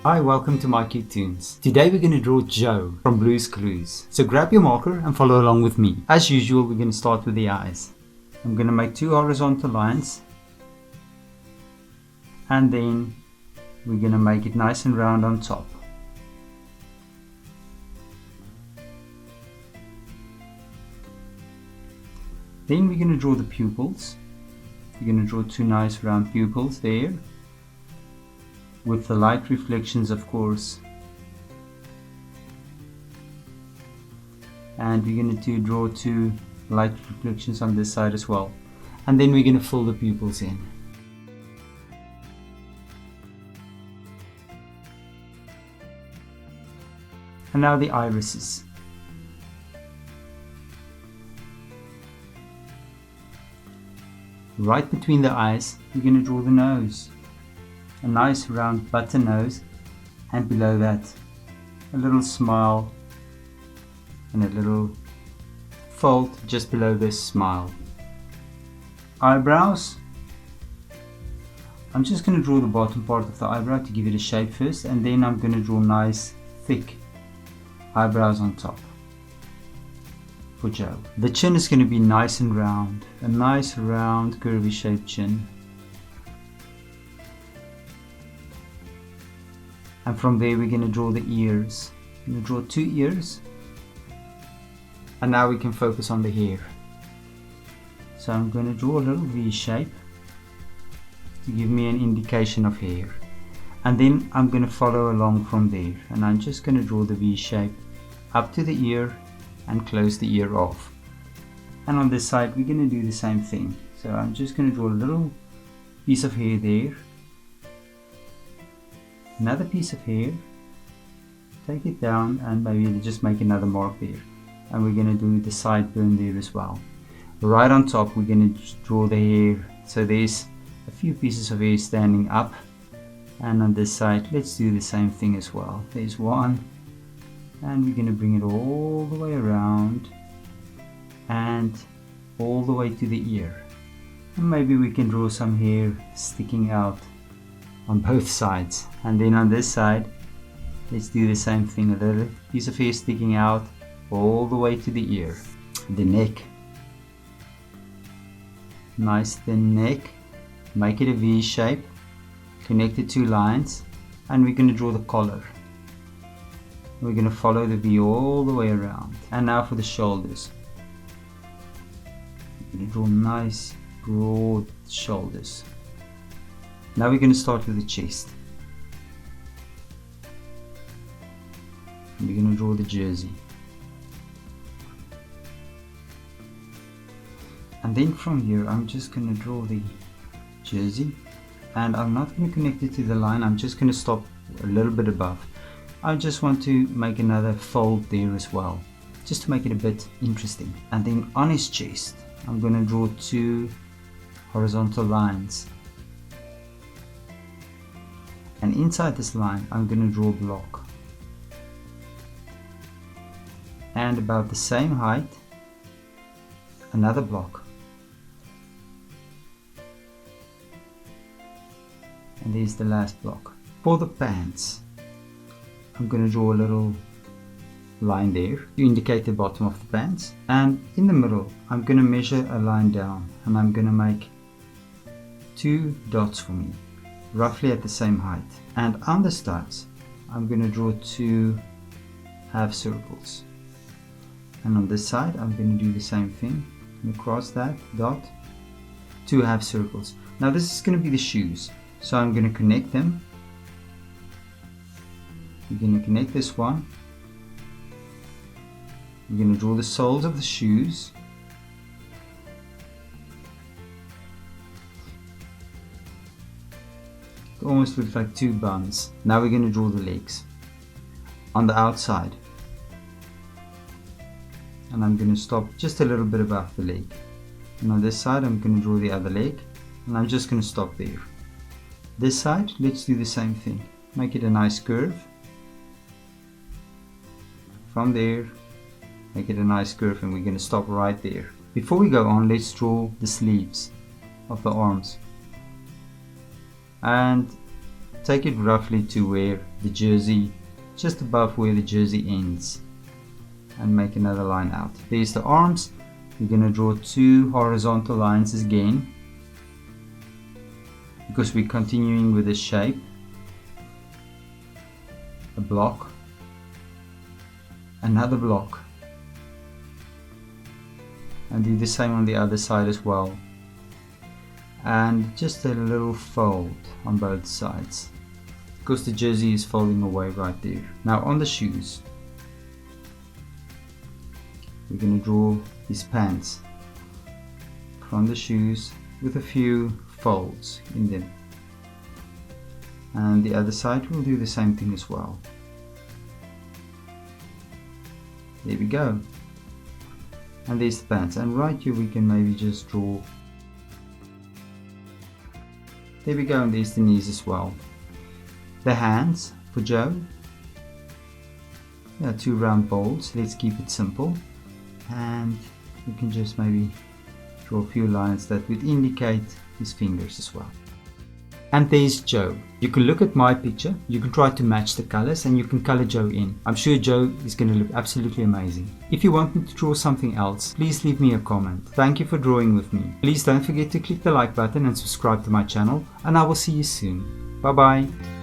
Hi, welcome to My Cute Tunes. Today we're going to draw Joe from Blue's Clues. So grab your marker and follow along with me. As usual, we're going to start with the eyes. I'm going to make 2 horizontal lines. And then we're going to make it nice and round on top. Then we're going to draw the pupils. We're going to draw 2 nice round pupils there, with the light reflections, of course. And we're going to draw 2 light reflections on this side as well. And then we're going to fill the pupils in. And now the irises. Right between the eyes, we're going to draw the nose. A nice round button nose, and below that a little smile and a little fold just below this smile. Eyebrows. I'm just going to draw the bottom part of the eyebrow to give it a shape first, and then I'm going to draw nice thick eyebrows on top for Joe. The chin is going to be nice and round, a nice round curvy shaped chin. And from there we're going to draw the ears. I'm going to draw 2 ears. And now we can focus on the hair. So I'm going to draw a little V shape to give me an indication of hair. And then I'm going to follow along from there. And I'm just going to draw the V shape up to the ear and close the ear off. And on this side we're going to do the same thing. So I'm just going to draw a little piece of hair there. Another piece of hair, take it down and maybe just make another mark there. And we're going to do the sideburn there as well. Right on top we're going to draw the hair. So there's a few pieces of hair standing up. And on this side let's do the same thing as well. There's one, and we're going to bring it all the way around and all the way to the ear. And maybe we can draw some hair sticking out on both sides. And then on this side let's do the same thing, a little piece of hair sticking out all the way to the ear. The neck, nice thin neck, make it a V shape, connect the 2 lines, and we're going to draw the collar. We're going to follow the V all the way around. And now for the shoulders, we're going to draw nice broad shoulders. Now we're going to start with the chest. And we're going to draw the jersey. And then from here I'm just going to draw the jersey, and I'm not going to connect it to the line. I'm just going to stop a little bit above. I just want to make another fold there as well, just to make it a bit interesting. And then on his chest I'm going to draw 2 horizontal lines. And inside this line I'm going to draw a block. And about the same height, another block. And there's the last block. For the pants, I'm going to draw a little line there to indicate the bottom of the pants. And in the middle I'm going to measure a line down, and I'm going to make 2 dots for me, roughly at the same height. And on the studs I'm going to draw 2 half circles. And on this side I'm going to do the same thing. I'm going to cross that dot, 2 half circles. Now this is going to be the shoes, so I'm going to connect them. We're going to connect this one. We're going to draw the soles of the shoes. It almost looks like 2 buns. Now we're going to draw the legs on the outside. And I'm going to stop just a little bit above the leg. And on this side I'm going to draw the other leg, and I'm just going to stop there. This side, let's do the same thing. Make it a nice curve. From there, make it a nice curve, and we're going to stop right there. Before we go on, let's draw the sleeves of the arms. And take it roughly to where the jersey, just above where the jersey ends, and make another line out. There's the arms. We're going to draw 2 horizontal lines again, because we're continuing with the shape. A block, another block, and do the same on the other side as well, and just a little fold on both sides, because the jersey is folding away right there. Now on the shoes, we're going to draw his pants from the shoes with a few folds in them, and the other side we'll do the same thing as well. There we go, and there's the pants, and right here we can maybe just draw, there we go, and there's the knees as well. The hands for Joe, 2 round balls. Let's keep it simple, and you can just maybe draw a few lines that would indicate his fingers as well. And there's Joe. You can look at my picture, you can try to match the colors, and you can color Joe in. I'm sure Joe is going to look absolutely amazing. If you want me to draw something else, please leave me a comment. Thank you for drawing with me. Please don't forget to click the like button and subscribe to my channel, and I will see you soon. Bye bye.